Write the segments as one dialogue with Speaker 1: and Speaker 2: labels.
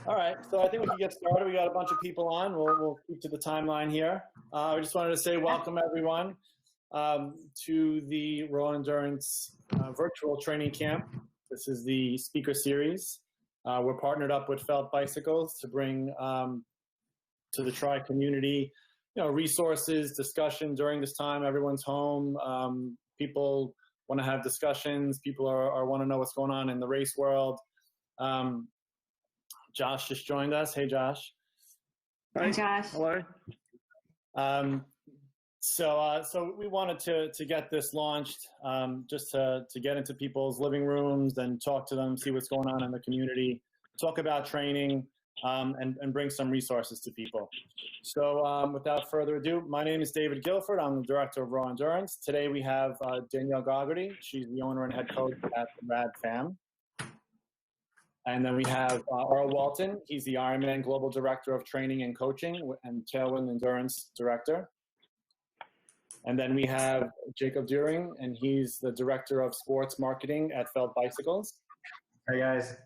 Speaker 1: All right, so I think we can get started. We got a bunch of people on. We'll keep to the timeline here. I just wanted to say welcome everyone to the Raw Endurance virtual training camp. This is the speaker series. We're partnered up with Felt Bicycles to bring to the tri community, resources, discussion during this time. Everyone's home. People want to have discussions. People are want to know what's going on in the race world. Josh just joined us. Hey, Josh.
Speaker 2: Hi, Josh.
Speaker 1: Hello. So we wanted to get this launched, just to get into people's living rooms and talk to them, see what's going on in the community, talk about training, and bring some resources to people. So without further ado, my name is David Guilford. I'm the director of Raw Endurance. Today we have Danielle Gogarty. She's the owner and head coach at Rad Fam. And then we have Earl Walton. He's the Ironman Global Director of Training and Coaching and Tailwind Endurance Director. And then we have Jacob Duehring, and he's the Director of Sports Marketing at Felt Bicycles.
Speaker 3: Hey, guys.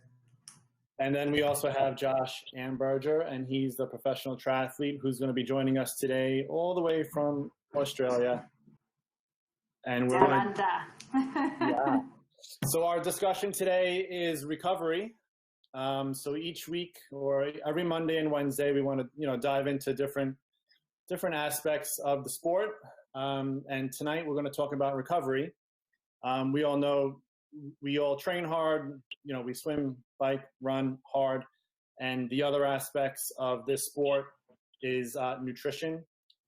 Speaker 1: And then we also have Josh Amberger, and he's the professional triathlete who's going to be joining us today all the way from Australia. And we're going to, yeah. So our discussion today is recovery. So each week or every Monday and Wednesday, we want to dive into different aspects of the sport. And tonight we're going to talk about recovery. We all know we all train hard. We swim, bike, run hard, and the other aspects of this sport is nutrition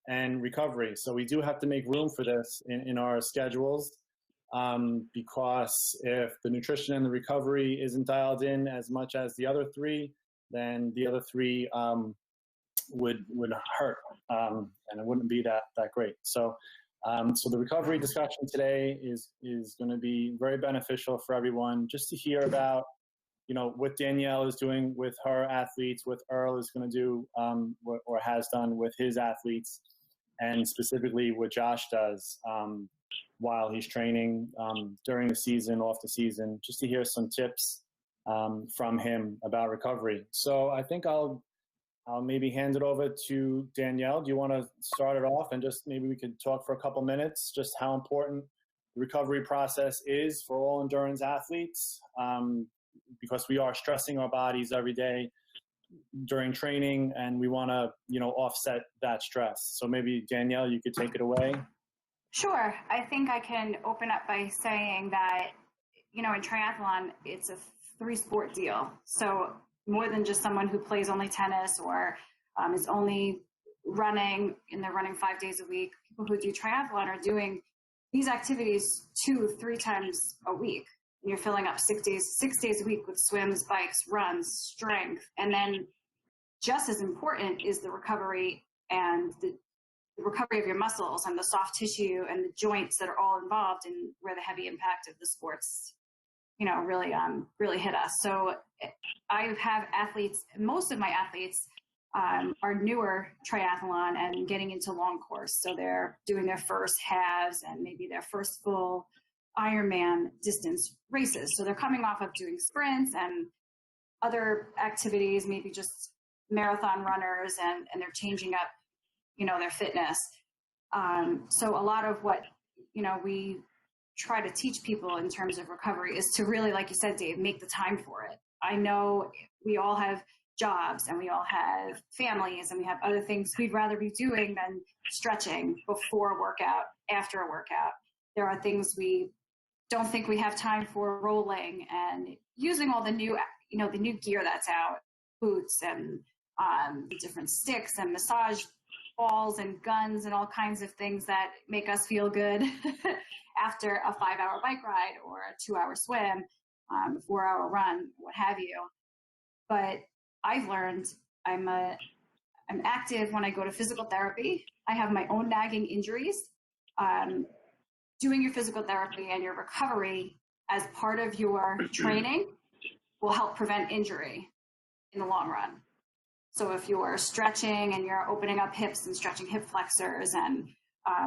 Speaker 1: and recovery. So we do have to make room for this in our schedules. Because if the nutrition and the recovery isn't dialed in as much as the other three, then the other three would hurt, and it wouldn't be that great. So the recovery discussion today is going to be very beneficial for everyone, just to hear about what Danielle is doing with her athletes, what Earl is going to do or has done with his athletes, and specifically what Josh does while he's training during the season, off the season, just to hear some tips from him about recovery. So I think I'll maybe hand it over to Danielle. Do you want to start it off and just maybe we could talk for a couple minutes, just how important the recovery process is for all endurance athletes, because we are stressing our bodies every day during training, and we want to, offset that stress. So maybe Danielle, you could take it away.
Speaker 2: Sure. I think I can open up by saying that, in triathlon, it's a 3-sport deal. So more than just someone who plays only tennis or is only running, and they're running 5 days a week. People who do triathlon are doing these activities 2-3 times a week. And you're filling up 6 days a week with swims, bikes, runs, strength. And then just as important is the recovery and the recovery of your muscles and the soft tissue and the joints that are all involved in where the heavy impact of the sports, really hit us. So I have athletes, most of my athletes are newer triathlon and getting into long course. So they're doing their first halves and maybe their first full Ironman distance races. So they're coming off of doing sprints and other activities, maybe just marathon runners, and they're changing up their fitness. So a lot of what, we try to teach people in terms of recovery is to really, like you said, Dave, make the time for it. I know we all have jobs and we all have families and we have other things we'd rather be doing than stretching before a workout, after a workout. There are things we don't think we have time for, rolling and using all the new, the new gear that's out, boots and different sticks and massage balls and guns and all kinds of things that make us feel good after a 5-hour bike ride or a 2-hour swim, 4-hour run, what have you. But I've learned I'm active when I go to physical therapy. I have my own nagging injuries. Doing your physical therapy and your recovery as part of your training will help prevent injury in the long run. So if you're stretching and you're opening up hips and stretching hip flexors and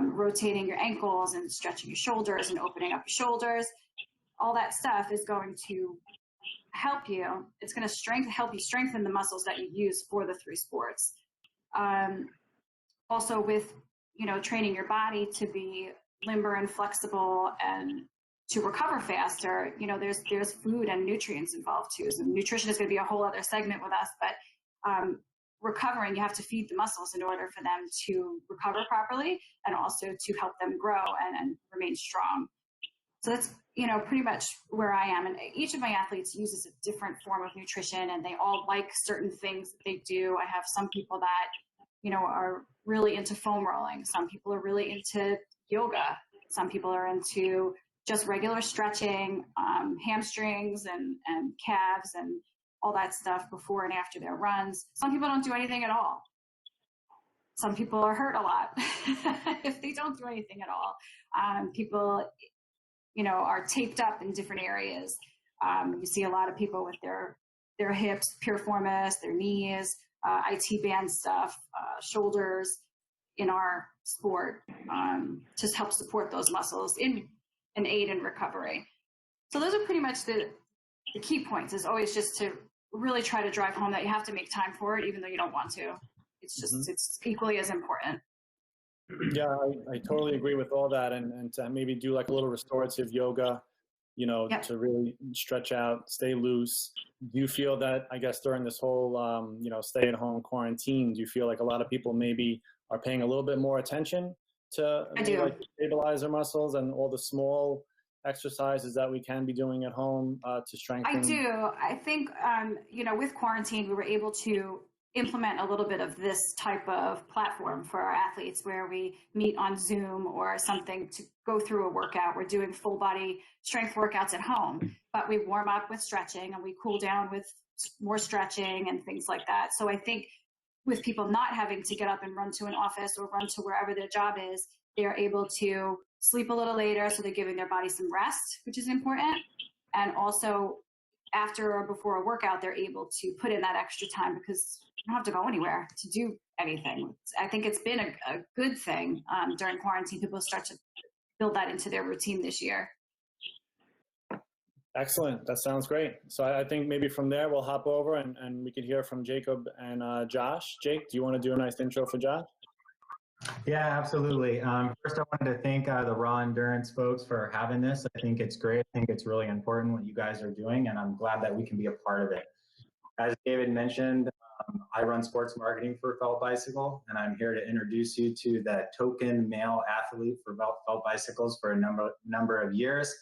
Speaker 2: rotating your ankles and stretching your shoulders and opening up your shoulders, all that stuff is going to help you. It's going to help you strengthen the muscles that you use for the three sports. Also with, training your body to be limber and flexible and to recover faster, there's food and nutrients involved too. So nutrition is going to be a whole other segment with us, but recovering, you have to feed the muscles in order for them to recover properly and also to help them grow and remain strong. So that's, pretty much where I am. And each of my athletes uses a different form of nutrition, and they all like certain things that they do. I have some people that, are really into foam rolling. Some people are really into yoga. Some people are into just regular stretching, hamstrings and calves and all that stuff before and after their runs. Some people don't do anything at all. Some people are hurt a lot if they don't do anything at all. People, are taped up in different areas. You see a lot of people with their hips, piriformis, their knees, IT band stuff, shoulders in our sport, just help support those muscles and aid in recovery. So those are pretty much the key points, is always just to really try to drive home that you have to make time for it, even though you don't want to. It's just, it's equally as important.
Speaker 1: Yeah, I totally agree with all that. And to maybe do like a little restorative yoga,
Speaker 2: Yep.
Speaker 1: to really stretch out, stay loose. Do you feel that, I guess, during this whole, stay at home quarantine, do you feel like a lot of people maybe are paying a little bit more attention to like stabilize their muscles and all the small exercises that we can be doing at home to strengthen?
Speaker 2: I do. I think, with quarantine, we were able to implement a little bit of this type of platform for our athletes, where we meet on Zoom or something to go through a workout. We're doing full body strength workouts at home, but we warm up with stretching and we cool down with more stretching and things like that. So I think with people not having to get up and run to an office or run to wherever their job is, they're able to sleep a little later. So they're giving their body some rest, which is important. And also after or before a workout, they're able to put in that extra time because you don't have to go anywhere to do anything. I think it's been a good thing during quarantine. People start to build that into their routine this year.
Speaker 1: Excellent. That sounds great. So I think maybe from there we'll hop over and we could hear from Jacob and Josh. Jake, do you want to do a nice intro for Josh?
Speaker 3: Yeah, absolutely. First, I wanted to thank the Raw Endurance folks for having this. I think it's great. I think it's really important what you guys are doing, and I'm glad that we can be a part of it. As David mentioned, I run sports marketing for Felt Bicycle, and I'm here to introduce you to the token male athlete for Felt Bicycles for a number of years.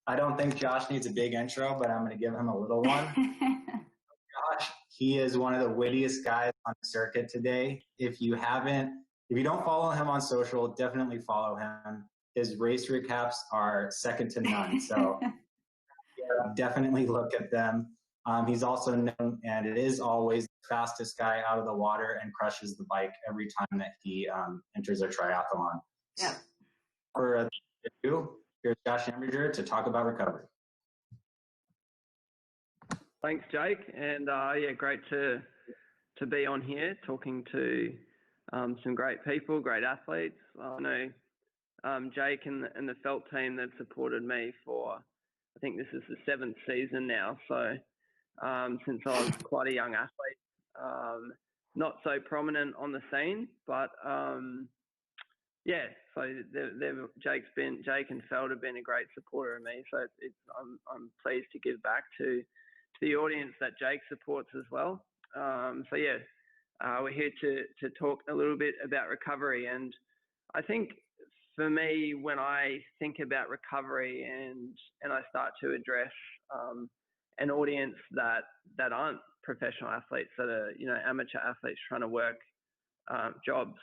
Speaker 3: I don't think Josh needs a big intro, but I'm going to give him a little one. Josh, he is one of the wittiest guys on the circuit today. If you don't follow him on social, definitely follow him. His race recaps are second to none. So yeah, definitely look at them. He's also known, and it is always, the fastest guy out of the water and crushes the bike every time that he enters a triathlon.
Speaker 2: Yeah.
Speaker 3: For you, here's Josh Amberger to talk about recovery.
Speaker 4: Thanks, Jake. And great to be on here talking to some great people, great athletes. I know Jake and the Felt team that supported me for, I think this is the 7th season now. So since I was quite a young athlete, not so prominent on the scene, but so Jake and Felt have been a great supporter of me. So I'm pleased to give back to the audience that Jake supports as well. We're here to talk a little bit about recovery. And I think for me, when I think about recovery and I start to address an audience that aren't professional athletes, that are, amateur athletes trying to work jobs,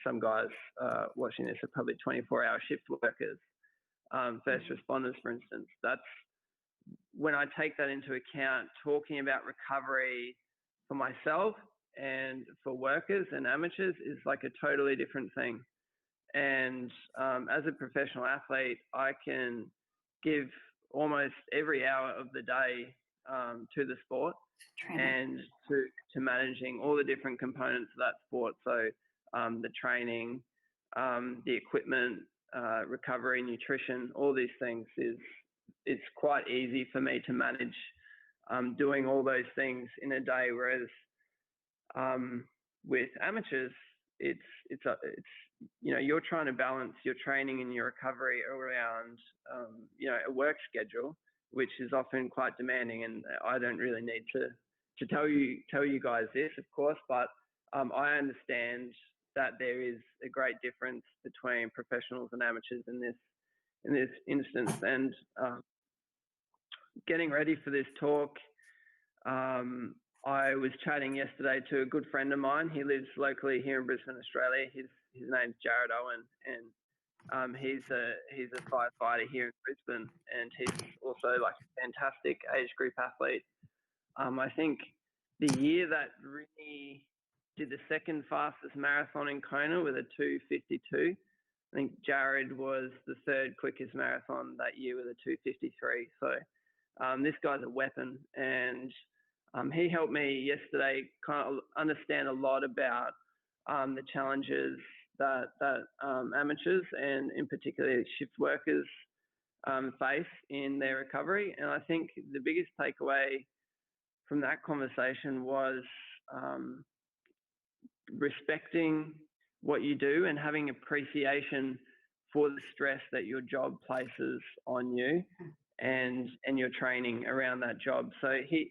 Speaker 4: some guys watching this are probably 24-hour shift workers, first responders, for instance. That's when I take that into account, talking about recovery for myself and for workers and amateurs is like a totally different thing. And as a professional athlete, I can give almost every hour of the day to the sport and to managing all the different components of that sport. So the training, the equipment, recovery, nutrition, all these things it's quite easy for me to manage doing all those things in a day, whereas with amateurs, it's you're trying to balance your training and your recovery around a work schedule, which is often quite demanding. And I don't really need to tell you guys this, of course, but I understand that there is a great difference between professionals and amateurs in this instance. And getting ready for this talk, I was chatting yesterday to a good friend of mine. He lives locally here in Brisbane, Australia. His name's Jared Owen, and he's a firefighter here in Brisbane, and he's also like a fantastic age group athlete. I think the year that really did the second fastest marathon in Kona with a 2:52. I think Jared was the third quickest marathon that year with a 2:53. So this guy's a weapon, and he helped me yesterday kind of understand a lot about the challenges that amateurs and in particular shift workers face in their recovery. And I think the biggest takeaway from that conversation was respecting what you do and having appreciation for the stress that your job places on you and your training around that job. So he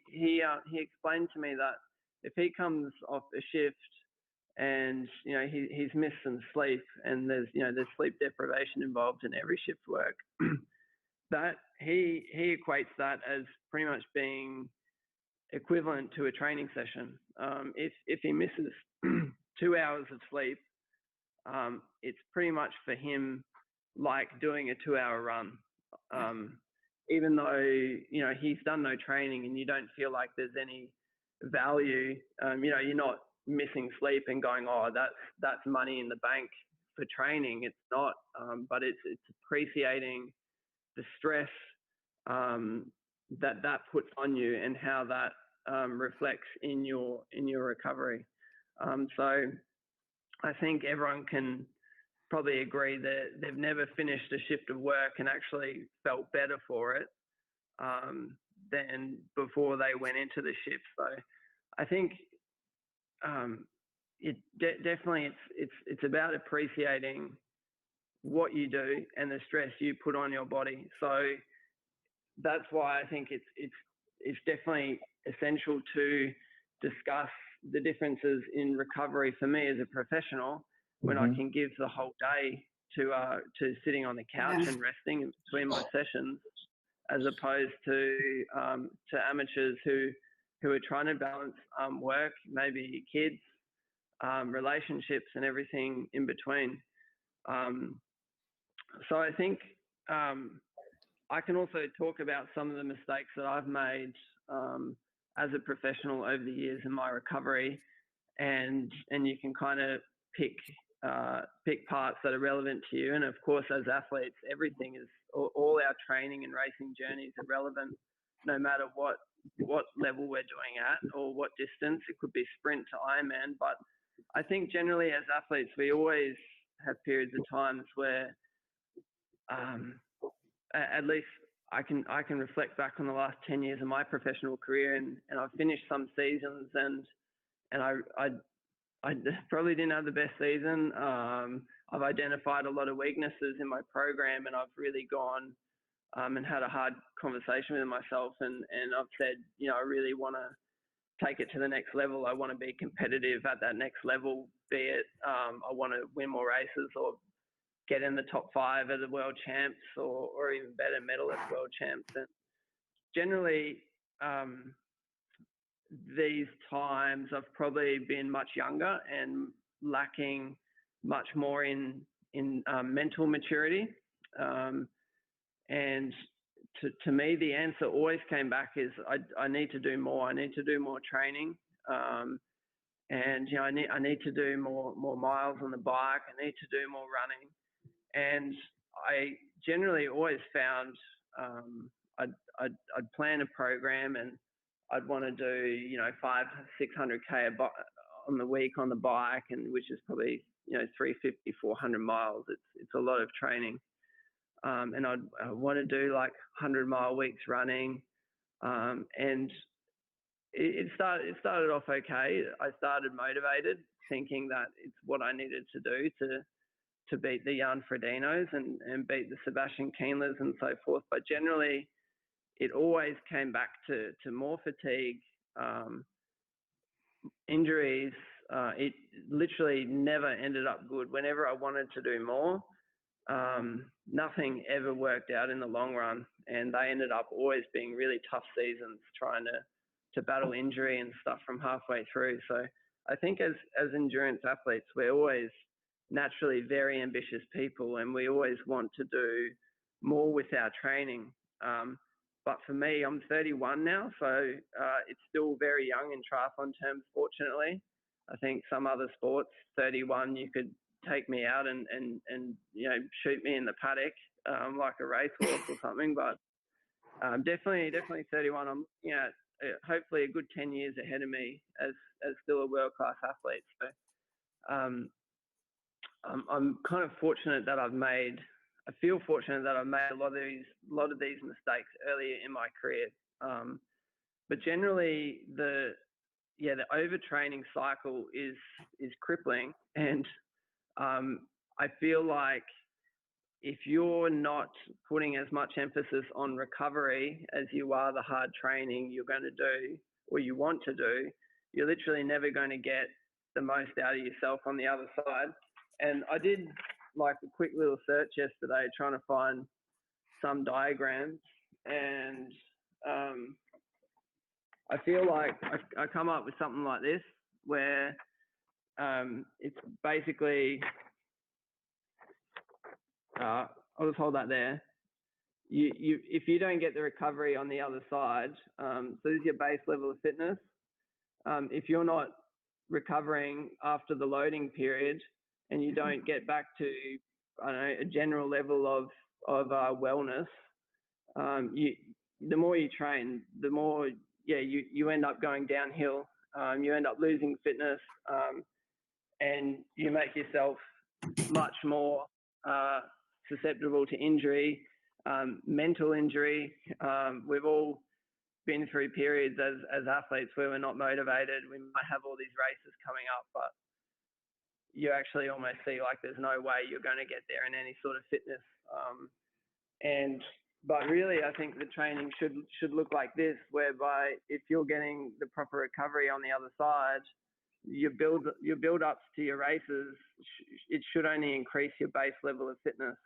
Speaker 4: explained to me that if he comes off a shift and he's missed some sleep, and there's sleep deprivation involved in every shift work, that he equates that as pretty much being equivalent to a training session. If he misses 2 hours of sleep, it's pretty much for him like doing a 2-hour run. Even though he's done no training and you don't feel like there's any value, you're not missing sleep and going, oh, that's money in the bank for training. It's not, but it's appreciating the stress that puts on you and how that reflects in your recovery. So I think everyone can probably agree that they've never finished a shift of work and actually felt better for it than before they went into the shift. So I think definitely it's about appreciating what you do and the stress you put on your body. So that's why I think it's definitely essential to discuss the differences in recovery for me as a professional, when I can give the whole day to sitting on the couch and resting in between my sessions, as opposed to amateurs who are trying to balance work, maybe kids, relationships, and everything in between. So I think I can also talk about some of the mistakes that I've made as a professional over the years in my recovery, and you can kind of pick parts that are relevant to you. And of course, as athletes, everything is, all our training and racing journeys are relevant, no matter what level we're doing at or what distance. It could be sprint to Ironman, but I think generally as athletes, we always have periods of times where, at least I can reflect back on the last 10 years of my professional career, and I've finished some seasons and I probably didn't have the best season. I've identified a lot of weaknesses in my program, and I've really gone and had a hard conversation with myself, and I've said, I really want to take it to the next level. I want to be competitive at that next level, be it I want to win more races or get in the top 5 at the world champs, or even better, medal at world champs. And generally, these times I've probably been much younger and lacking much more in mental maturity. And to me, the answer always came back is I need to do more. I need to do more training. And I need to do more miles on the bike. I need to do more running. And I generally always found I'd plan a program, and I'd want to do 500-600k on the week on the bike, and which is probably 350-400 miles. It's a lot of training. and I want to do like 100-mile weeks running, and it started off okay. I started motivated, thinking that it's what I needed to do to beat the Jan Fredinos and beat the Sebastian Kienlers and so forth. But generally, it always came back to more fatigue, injuries. It literally never ended up good. Whenever I wanted to do more, nothing ever worked out in the long run, and they ended up always being really tough seasons, trying to battle injury and stuff from halfway through. So I think as endurance athletes, we're always naturally very ambitious people, and we always want to do more with our training. But for me, I'm 31 now, so it's still very young in triathlon terms, fortunately. I think some other sports, 31, you could take me out and shoot me in the paddock like a racehorse or something. But definitely 31. I'm looking at hopefully a good 10 years ahead of me as still a world-class athlete. So I'm kind of fortunate that I feel fortunate that I've made a lot of these mistakes earlier in my career. But generally, the overtraining cycle is crippling, and I feel like if you're not putting as much emphasis on recovery as you are the hard training you're going to do or you want to do, you're literally never going to get the most out of yourself on the other side. And I did like a quick little search yesterday trying to find some diagrams, and I feel like I come up with something like this where it's basically, I'll just hold that there. If you don't get the recovery on the other side, so this is your base level of fitness. If you're not recovering after the loading period and you don't get back to, I don't know, a general level of wellness, the more you train, the more you end up going downhill. You end up losing fitness, and you make yourself much more susceptible to injury, mental injury. We've all been through periods as athletes where we're not motivated. We might have all these races coming up, but you actually almost see like there's no way you're going to get there in any sort of fitness. But really, I think the training should look like this, whereby if you're getting the proper recovery on the other side, your build-ups to your races, it should only increase your base level of fitness.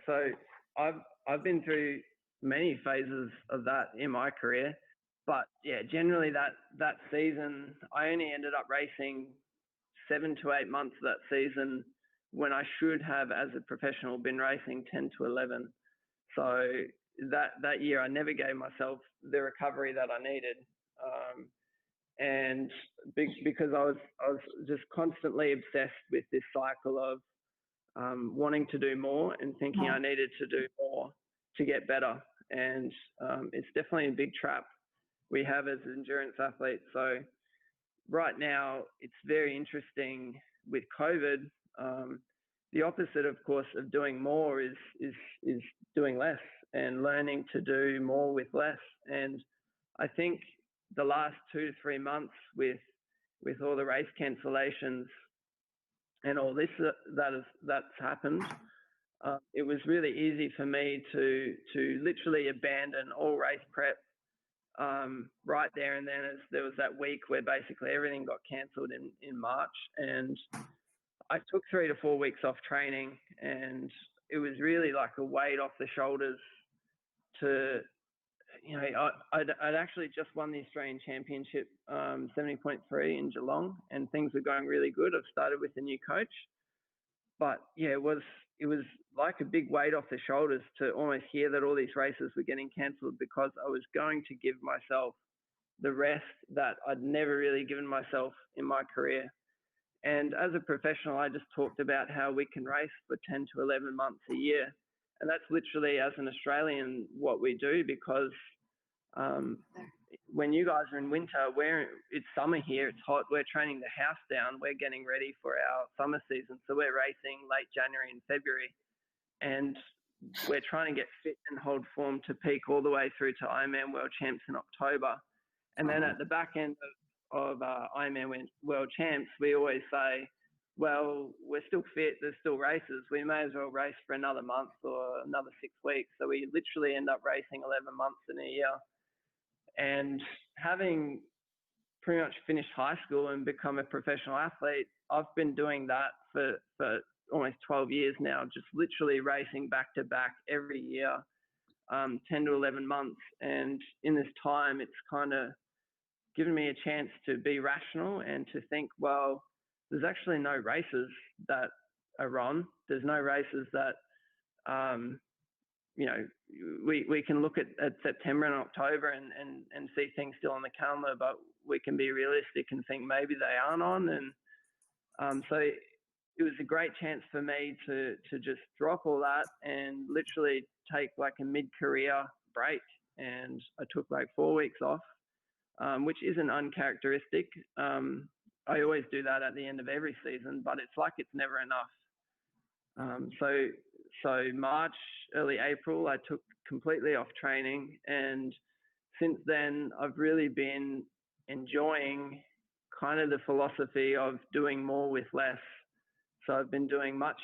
Speaker 4: So I've been through many phases of that in my career, but generally that season, I only ended up racing 7 to 8 months of that season when I should have, as a professional, been racing 10 to 11. So that year, I never gave myself the recovery that I needed. And because I was just constantly obsessed with this cycle of wanting to do more and thinking I needed to do more to get better. And it's definitely a big trap we have as endurance athletes. So right now, it's very interesting with COVID. The opposite, of course, of doing more is doing less and learning to do more with less. And I think the last 2 to 3 months with all the race cancellations and all this that's happened, it was really easy for me to literally abandon all race prep right there and then, as there was that week where basically everything got cancelled in March, and I took 3 to 4 weeks off training, and it was really like a weight off the shoulders to, I'd actually just won the Australian Championship 70.3 in Geelong, and things were going really good. I've started with a new coach, but it was like a big weight off the shoulders to almost hear that all these races were getting cancelled, because I was going to give myself the rest that I'd never really given myself in my career. And as a professional, I just talked about how we can race for 10 to 11 months a year. And that's literally, as an Australian, what we do, because when you guys are in winter, it's summer here, it's hot, we're training the house down, we're getting ready for our summer season. So we're racing late January and February, and we're trying to get fit and hold form to peak all the way through to Ironman World Champs in October. And then at the back end of Ironman World Champs, we always say, well, we're still fit, there's still races, we may as well race for another month or another 6 weeks. So we literally end up racing 11 months in a year. And having pretty much finished high school and become a professional athlete, I've been doing that for almost 12 years now, just literally racing back to back every year, 10 to 11 months. And in this time, it's kind of given me a chance to be rational and to think, well, there's actually no races that are on. There's no races that, you know, we can look at September and October and see things still on the calendar, but we can be realistic and think maybe they aren't on. And so it was a great chance for me to just drop all that and literally take like a mid-career break. And I took like 4 weeks off, which isn't uncharacteristic. I always do that at the end of every season, but it's like it's never enough. So March, early April, I took completely off training. And since then, I've really been enjoying kind of the philosophy of doing more with less. So I've been doing much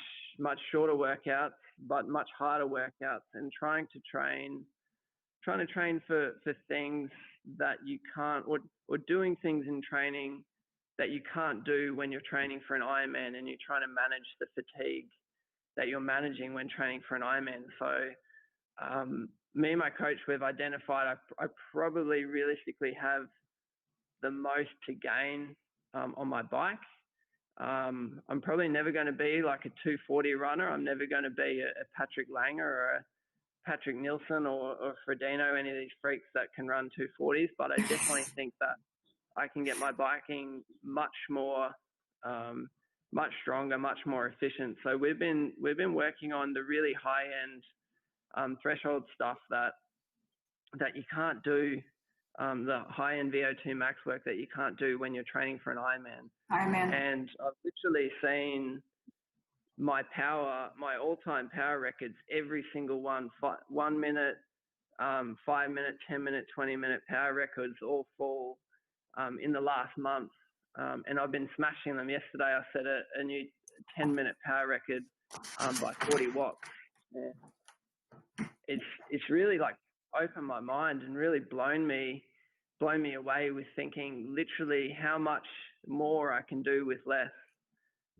Speaker 4: shorter workouts, but much harder workouts, and trying to train for things that you can't, or doing things in training that you can't do when you're training for an Ironman, and you're trying to manage the fatigue that you're managing when training for an Ironman. So me and my coach, we've identified I probably realistically have the most to gain on my bike. I'm probably never going to be like a 240 runner. I'm never going to be a Patrick Langer or a Patrick Nielsen or Frodeno, any of these freaks that can run 240s, but I definitely think that I can get my biking much more, much stronger, much more efficient. So we've been working on the really high end threshold stuff that you can't do, the high end VO2 max work that you can't do when you're training for an Ironman. And I've literally seen my all-time power records, every single one, 1 minute, 5 minute, 10 minute, 20 minute power records all fall in the last month. And I've been smashing them. Yesterday, I set a new 10-minute power record by 40 watts. Yeah. It's really like opened my mind and really blown me away with thinking literally how much more I can do with less.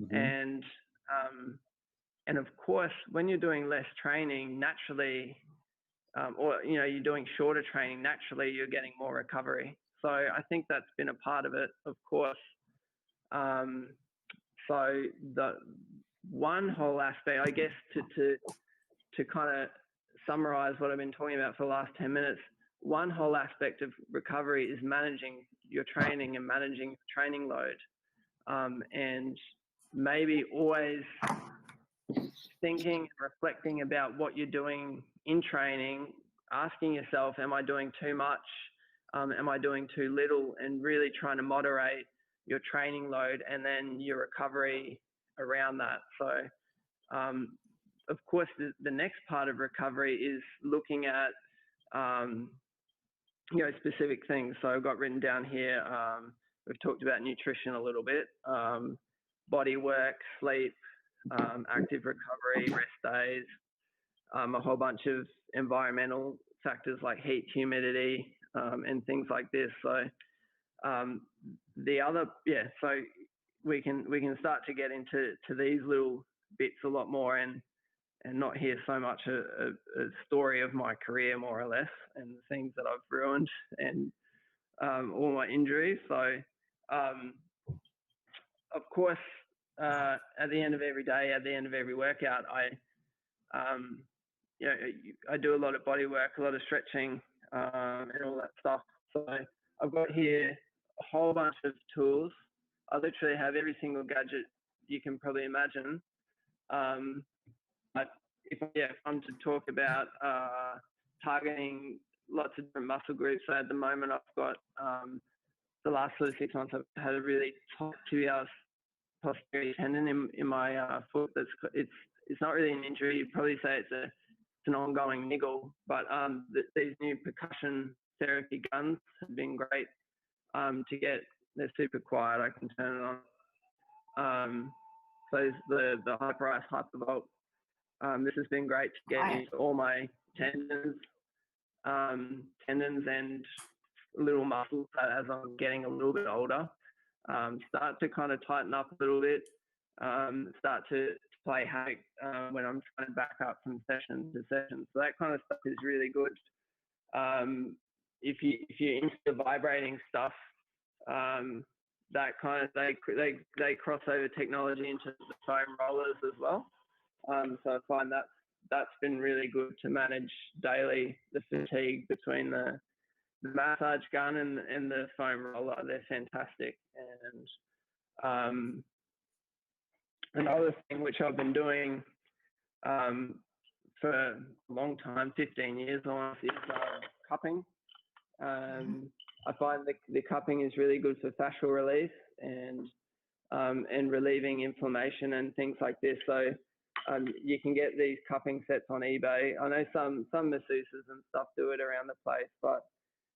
Speaker 4: Mm-hmm. And of course, when you're doing less training, naturally, or you're doing shorter training, naturally you're getting more recovery. So I think that's been a part of it, of course. So the one whole aspect, I guess, to kind of summarize what I've been talking about for the last 10 minutes, one whole aspect of recovery is managing your training and managing training load. And maybe always thinking and reflecting about what you're doing in training, asking yourself, am I doing too much? Am I doing too little? And really trying to moderate your training load and then your recovery around that. So, of course, the next part of recovery is looking at, specific things. So I've got written down here, we've talked about nutrition a little bit, body work, sleep, active recovery, rest days, a whole bunch of environmental factors like heat, humidity, and things like this. So so we can start to get into these little bits a lot more and not hear so much a story of my career, more or less, and the things that I've ruined and all my injuries. So of course, at the end of every day, at the end of every workout, I do a lot of body work, a lot of stretching, and all that stuff. So I've got here a whole bunch of tools. I literally have every single gadget you can probably imagine. But if I'm to talk about targeting lots of different muscle groups. So at the moment, I've got the last sort of 6 months, I've had a really top tibialis posterior tendon in my foot. It's not really an injury. You'd probably say it's an ongoing niggle, but these new percussion therapy guns have been great to get. They're super quiet. I can turn it on. So the Hyperice Hypervolt. This has been great to get into all my tendons and little muscles that, as I'm getting a little bit older, start to kind of tighten up a little bit, start to play havoc when I'm trying to back up from session to session. So that kind of stuff is really good. If you're into the vibrating stuff, that kind of they cross over technology into the foam rollers as well. So I find that's been really good to manage daily the fatigue between the massage gun and the foam roller. They're fantastic. And another thing which I've been doing for a long time, 15 years almost, is cupping. I find the cupping is really good for fascial relief and relieving inflammation and things like this. So you can get these cupping sets on eBay. I know some masseuses and stuff do it around the place, but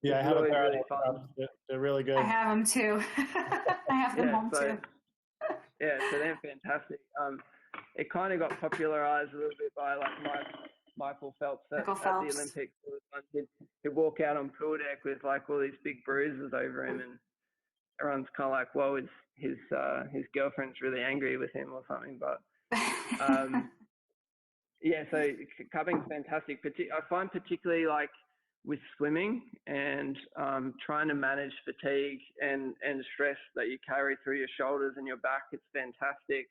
Speaker 1: yeah, I have
Speaker 4: really, really fun.
Speaker 1: They're really good.
Speaker 2: I have them too. I have them home too.
Speaker 4: Yeah, so they're fantastic. It kind of got popularized a little bit by like Michael Phelps at the Olympics. He'd walk out on pool deck with like all these big bruises over him, and everyone's kind of like, "Whoa, his girlfriend's really angry with him or something." But yeah, so cupping's fantastic. I find particularly like with swimming and trying to manage fatigue and stress that you carry through your shoulders and your back, it's fantastic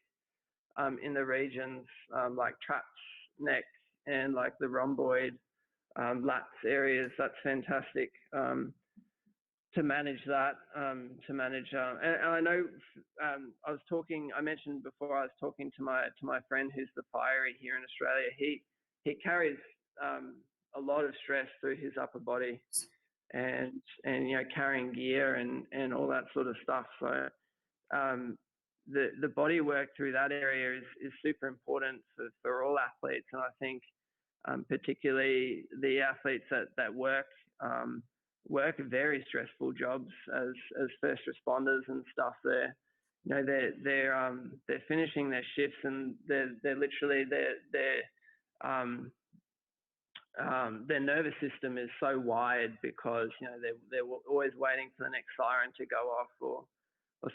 Speaker 4: in the regions like traps, neck, and like the rhomboid, lats areas. That's fantastic to manage that. And I know I mentioned before, I was talking to my friend who's the fiery here in Australia. He carries a lot of stress through his upper body, and you know, carrying gear and all that sort of stuff. So the body work through that area is super important for all athletes, and I think particularly the athletes that work very stressful jobs as first responders and stuff. They're finishing their shifts, and they're literally their nervous system is so wired because, you know, they're always waiting for the next siren to go off or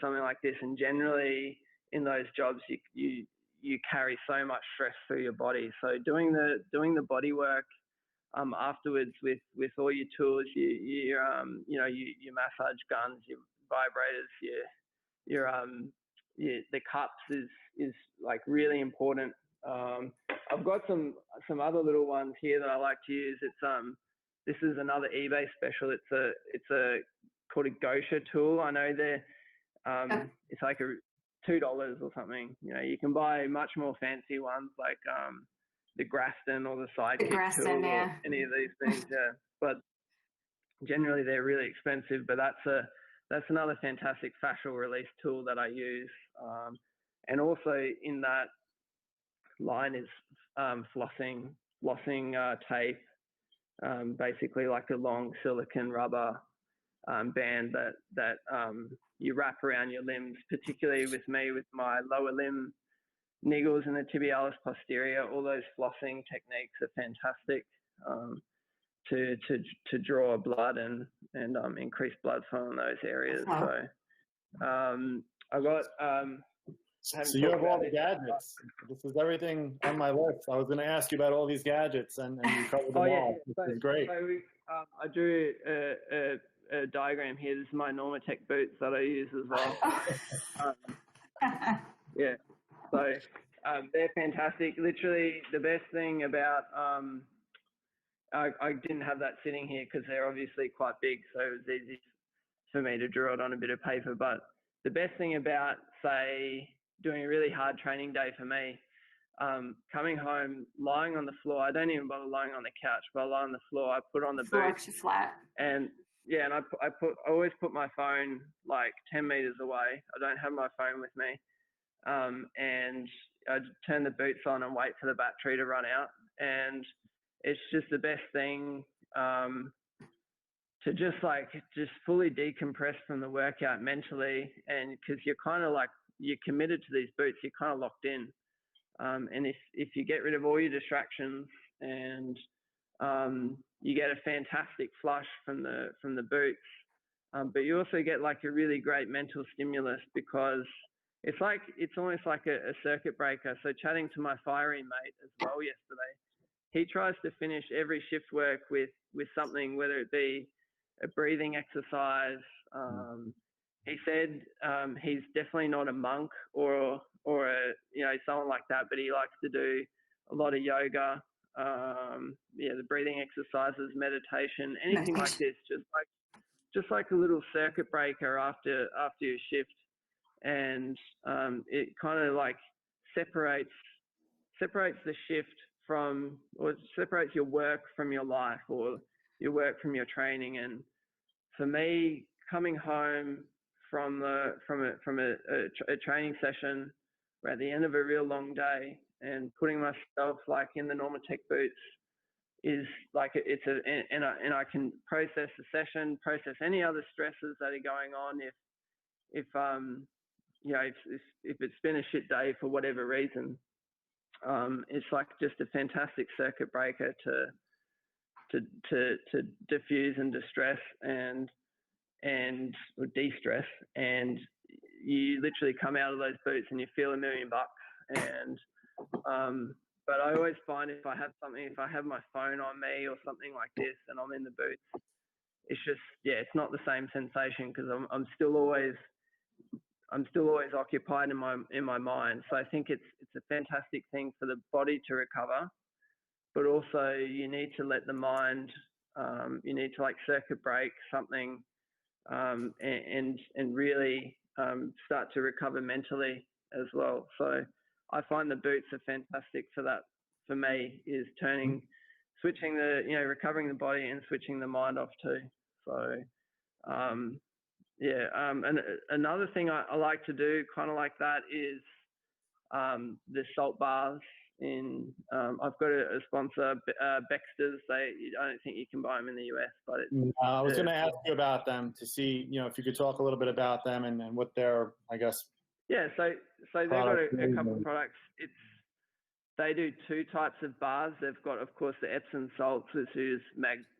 Speaker 4: something like this. And generally in those jobs, you carry so much stress through your body. So doing the body work afterwards with all your tools, your massage guns, your vibrators, the cups is like really important. I've got some other little ones here that I like to use. This is another eBay special. It's a called a Gosha tool. I know they're it's like $2 or something. You know, you can buy much more fancy ones like the Graston or the Sidekick tool or any of these things. Yeah, but generally they're really expensive. But that's another fantastic fascial release tool that I use. And also in that line is flossing tape, basically like a long silicone rubber band that you wrap around your limbs, particularly with me with my lower limb niggles and the tibialis posterior. All those flossing techniques are fantastic to draw blood and increase blood flow in those areas. So I got
Speaker 1: so you have all the gadgets. This is everything on my list. I was going to ask you about all these gadgets, and you covered them all. This is great.
Speaker 4: So I drew a diagram here. This is my Normatec boots that I use as well. Yeah, so they're fantastic. Literally, the best thing about I didn't have that sitting here because they're obviously quite big, so it was easy for me to draw it on a bit of paper. But the best thing about, say, doing a really hard training day for me, coming home, lying on the floor. I don't even bother lying on the couch, but I lie on the floor. I put on the
Speaker 2: Floor
Speaker 4: boots.
Speaker 2: extra flat.
Speaker 4: And yeah, and I always put my phone like 10 meters away. I don't have my phone with me. And I turn the boots on and wait for the battery to run out. And it's just the best thing to just fully decompress from the workout mentally. And because you're kind of like, you're committed to these boots, you're kind of locked in. And if you get rid of all your distractions and you get a fantastic flush from the boots, but you also get like a really great mental stimulus because it's almost like a circuit breaker. So chatting to my fiery mate as well yesterday, he tries to finish every shift work with something, whether it be a breathing exercise. He said he's definitely not a monk or someone like that, but he likes to do a lot of yoga, the breathing exercises, meditation, anything like this, just like a little circuit breaker after your shift, and it kind of like separates the shift or separates your work from your life or your work from your training. And for me, coming home from a training session or at the end of a real long day and putting myself like in the Normatec boots is like and I can process the session, process any other stresses that are going on if it's been a shit day for whatever reason. It's like just a fantastic circuit breaker to diffuse and distress and de-stress, and you literally come out of those boots and you feel $1 million. And but I always find if I have my phone on me or something like this and I'm in the boots, it's just it's not the same sensation because I'm still always occupied in my mind. So I think it's a fantastic thing for the body to recover, but also you need to let the mind, you need to like circuit break something, and really start to recover mentally as well. So I find the boots are fantastic for that. For me, is switching recovering the body and switching the mind off too. So and another thing I like to do kind of like that is the salt baths. I've got a sponsor, Baxter's. I don't think you can buy them in the US, but
Speaker 1: I was going to ask you about them to see, if you could talk a little bit about them and what they're, I guess.
Speaker 4: Yeah, so they've got a couple of products. They do two types of baths. They've got, of course, the Epsom salts, which is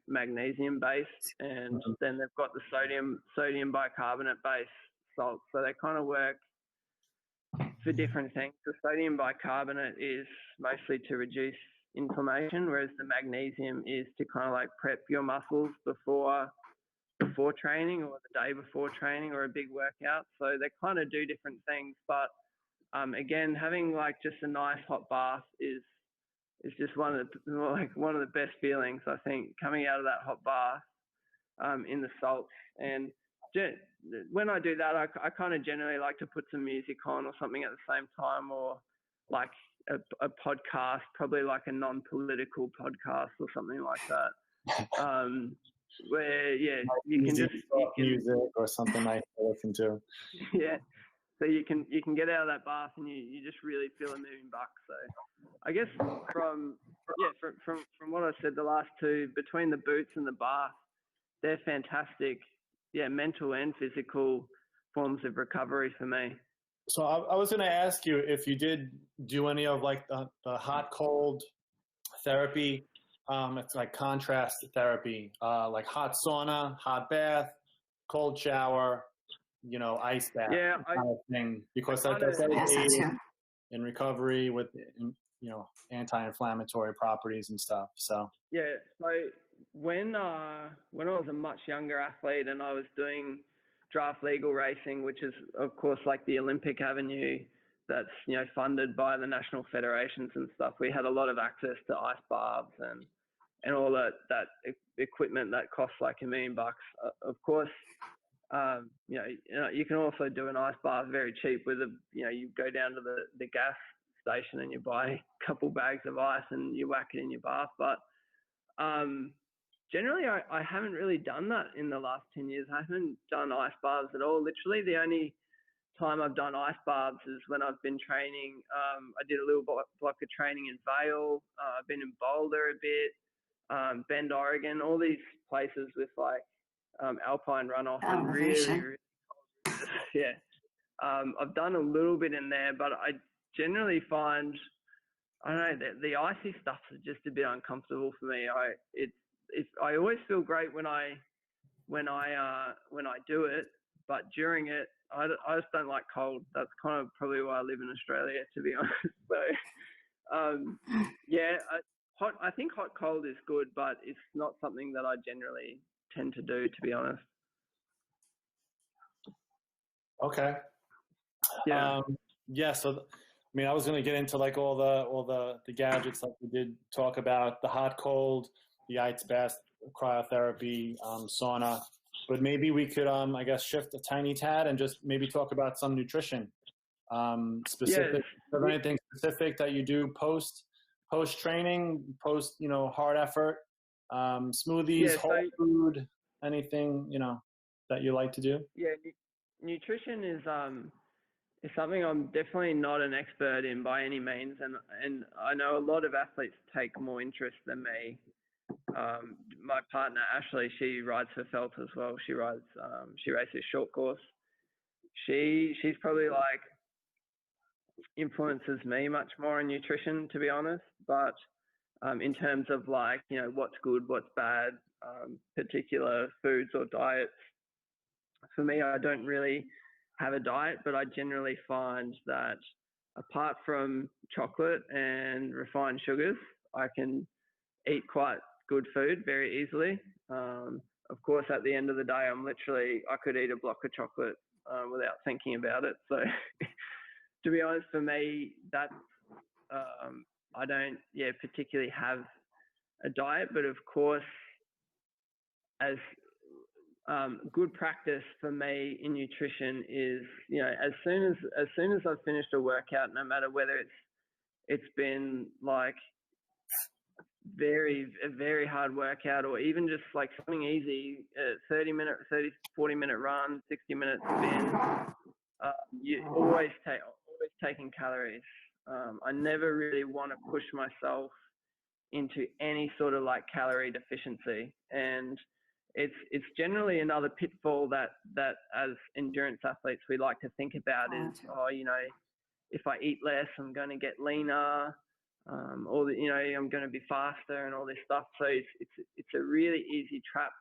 Speaker 4: magnesium based, and then they've got the sodium bicarbonate based salts. So they kind of work for different things. The sodium bicarbonate is mostly to reduce inflammation, whereas the magnesium is to kind of like prep your muscles before training or the day before training or a big workout. So they kind of do different things, but again, having like just a nice hot bath is just one of the best feelings, I think, coming out of that hot bath in the salts. And when I do that, I kind of generally like to put some music on or something at the same time, or like a podcast, probably like a non-political podcast or something like that. Where you can just
Speaker 1: music or something nice to listen to.
Speaker 4: Yeah. So you can get out of that bath and you just really feel $1 million. So I guess from what I said, the last two, between the boots and the bath, they're fantastic, mental and physical forms of recovery for me.
Speaker 1: So I was going to ask you if you did do any of like the hot cold therapy. It's like contrast therapy, like hot sauna, hot bath, cold shower, ice bath, kind of thing, because that's in recovery with, anti-inflammatory properties and stuff. So
Speaker 4: so when I was a much younger athlete and I was doing draft legal racing, which is of course like the Olympic avenue that's funded by the national federations and stuff, we had a lot of access to ice baths and all that equipment that costs like $1 million. Of course, you can also do an ice bath very cheap with you go down to the gas station and you buy a couple bags of ice and you whack it in your bath. But generally, I haven't really done that in the last 10 years. I haven't done ice baths at all. Literally, the only time I've done ice baths is when I've been training. I did a little block of training in Vail. I've been in Boulder a bit, Bend, Oregon, all these places with like alpine runoff and really, really cold. Yeah. I've done a little bit in there, but I generally find, I don't know, the icy stuff is just a bit uncomfortable for me. I always feel great when I do it, but during it, I just don't like cold. That's kind of probably why I live in Australia, to be honest. So, yeah, I think hot cold is good, but it's not something that I generally tend to do, to be honest.
Speaker 1: Okay.
Speaker 4: Yeah.
Speaker 1: Yeah. So, I mean, I was going to get into like all the gadgets like we did talk about, the hot, cold, the ice bath, cryotherapy, sauna, but maybe we could, I guess, shift a tiny tad and just maybe talk about some nutrition. Specific,
Speaker 4: Yes.
Speaker 1: Is there anything specific that you do post training, post, hard effort, smoothies,
Speaker 4: Yeah,
Speaker 1: whole food, anything, that you like to do?
Speaker 4: Yeah, nutrition is something I'm definitely not an expert in by any means, and I know a lot of athletes take more interest than me. My partner Ashley, she rides for Felt as well. She races short course. She's probably like influences me much more in nutrition, to be honest. But in terms of like, what's good, what's bad, particular foods or diets, for me, I don't really have a diet, but I generally find that apart from chocolate and refined sugars, I can eat quite good food very easily. Of course, at the end of the day, I could eat a block of chocolate without thinking about it. So to be honest, for me, that's, I don't, particularly have a diet, but of course, as good practice for me in nutrition is, as soon as I've finished a workout, no matter whether it's been like a very hard workout or even just like something easy, 40 minute run, 60 minute spin, you always taking calories. I never really want to push myself into any sort of like calorie deficiency, and it's generally another pitfall that as endurance athletes we like to think about is, if I eat less, I'm going to get leaner, or I'm going to be faster and all this stuff. So it's a really easy trap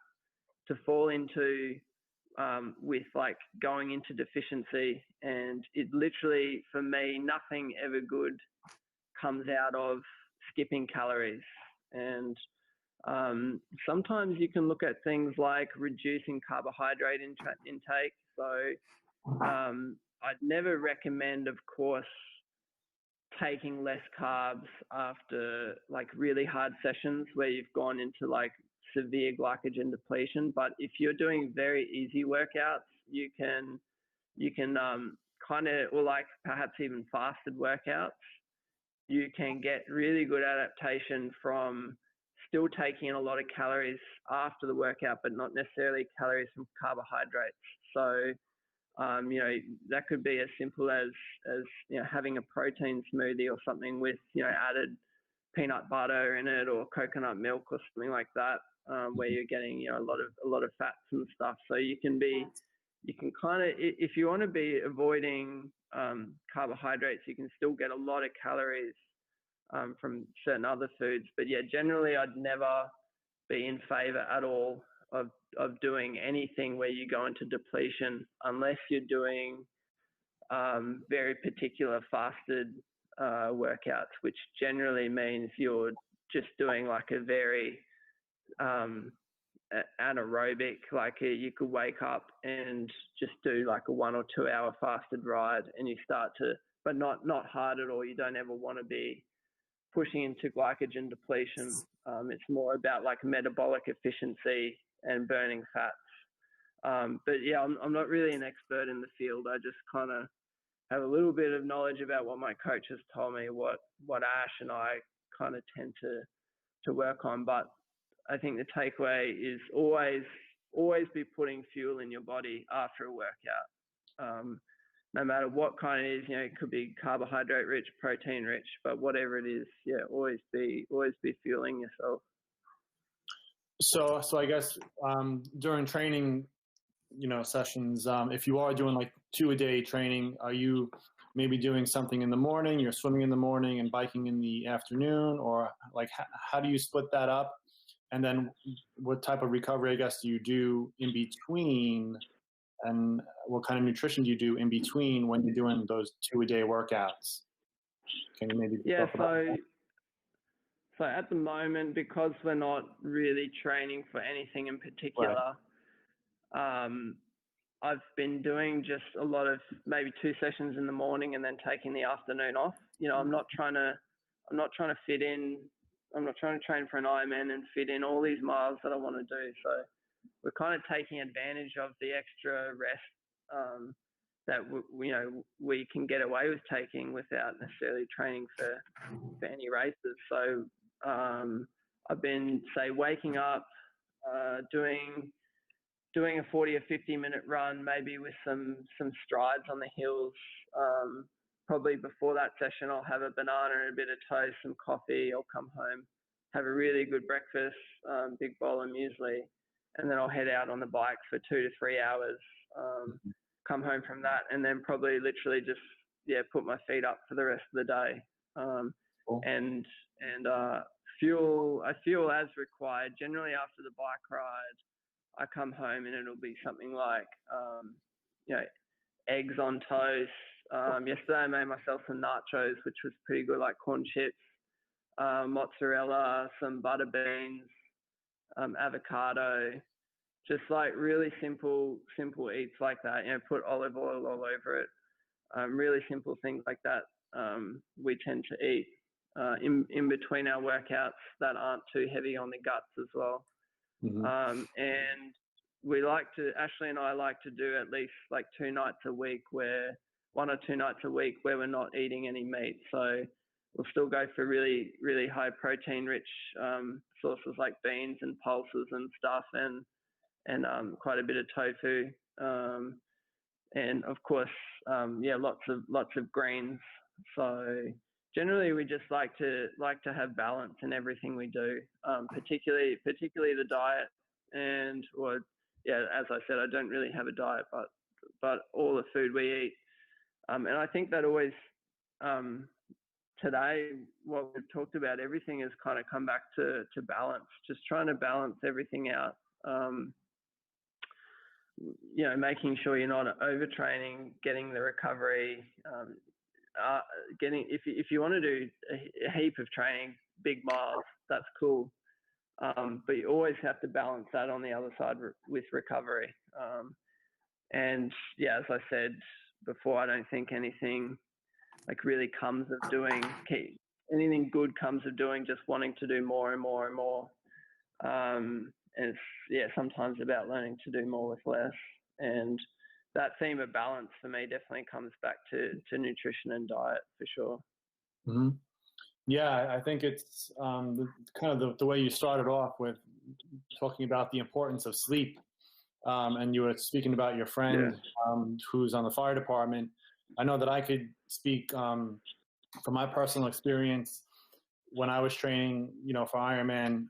Speaker 4: to fall into with like going into deficiency, and it literally, for me, nothing ever good comes out of skipping calories. And sometimes you can look at things like reducing carbohydrate intake. So I'd never recommend, of course, taking less carbs after like really hard sessions where you've gone into like severe glycogen depletion. But if you're doing very easy workouts, you can kind of, or like perhaps even fasted workouts, you can get really good adaptation from still taking in a lot of calories after the workout, but not necessarily calories from carbohydrates. So, that could be as simple as having a protein smoothie or something with, added peanut butter in it or coconut milk or something like that, where you're getting, a lot of fats and stuff. So you can kind of, if you want to be avoiding carbohydrates, you can still get a lot of calories from certain other foods. But yeah, generally I'd never be in favor at all of doing anything where you go into depletion unless you're doing very particular fasted workouts, which generally means you're just doing like a very anaerobic, like you could wake up and just do like a 1 or 2 hour fasted ride, and you start to, but not hard at all. You don't ever want to be pushing into glycogen depletion. It's more about like metabolic efficiency and burning fats. But yeah, I'm not really an expert in the field. I just kind of have a little bit of knowledge about what my coach has told me, what Ash and I kind of tend to work on. But I think the takeaway is always be putting fuel in your body after a workout. No matter what kind it is, it could be carbohydrate rich, protein rich, but whatever it is, always be fueling yourself.
Speaker 1: So I guess during training, sessions, if you are doing like 2-a-day training, are you maybe doing something in the morning, you're swimming in the morning and biking in the afternoon, or like how do you split that up? And then what type of recovery, I guess, do you do in between, and what kind of nutrition do you do in between when you're doing those 2-a-day workouts? Can you maybe talk about that?
Speaker 4: So at the moment, because we're not really training for anything in particular, right. I've been doing just a lot of maybe 2 sessions in the morning and then taking the afternoon off. I'm not trying to fit in. I'm not trying to train for an Ironman and fit in all these miles that I want to do. So we're kind of taking advantage of the extra rest that we can get away with taking without necessarily training for any races. So I've been, say, waking up, doing a 40 or 50-minute run, maybe with some strides on the hills. Probably before that session, I'll have a banana and a bit of toast, some coffee. I'll come home, have a really good breakfast, big bowl of muesli, and then I'll head out on the bike for 2 to 3 hours. Come home from that, and then probably literally just put my feet up for the rest of the day. Cool. And fuel as required. Generally after the bike ride, I come home and it'll be something like eggs on toast. Yesterday I made myself some nachos, which was pretty good, like corn chips, mozzarella, some butter beans, avocado, just like really simple eats like that. Put olive oil all over it. Really simple things like that. We tend to eat in between our workouts that aren't too heavy on the guts as well. Mm-hmm. And Ashley and I like to do at least like 1 or 2 nights a week where we're not eating any meat. So we'll still go for really, really high protein rich sources like beans and pulses and stuff, and quite a bit of tofu. And of course, lots of greens. So generally, we just like to have balance in everything we do, particularly the diet. And as I said, I don't really have a diet, but all the food we eat. And I think that always today, what we've talked about, everything has kind of come back to balance. Just trying to balance everything out. Making sure you're not overtraining, getting the recovery, if you want to do a heap of training, big miles, that's cool. But you always have to balance that on the other side with recovery. And as I said before, I don't think anything like really comes of doing anything good comes of doing just wanting to do more and more and more. And it's sometimes about learning to do more with less. And that theme of balance for me definitely comes back to nutrition and diet for sure.
Speaker 1: Mm-hmm. Yeah, I think it's kind of the way you started off with talking about the importance of sleep. And you were speaking about your friend who's on the fire department. I know that I could speak from my personal experience when I was training, for Ironman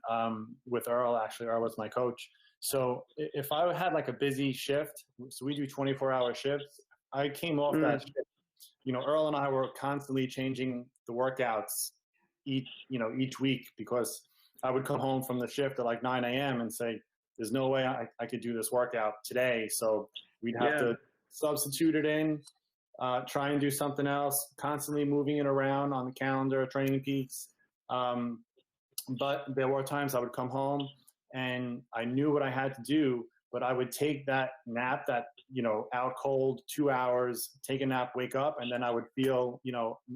Speaker 1: with Earl. Actually, Earl was my coach. So if I had like a busy shift, so we do 24-hour shifts, I came off that shift. Earl and I were constantly changing the workouts each week, because I would come home from the shift at like 9 a.m. and say, there's no way I could do this workout today. So we'd have to substitute it in, try and do something else, constantly moving it around on the calendar, Training Peaks. But there were times I would come home and I knew what I had to do, but I would take that nap, that, out cold 2 hours, take a nap, wake up, and then I would feel,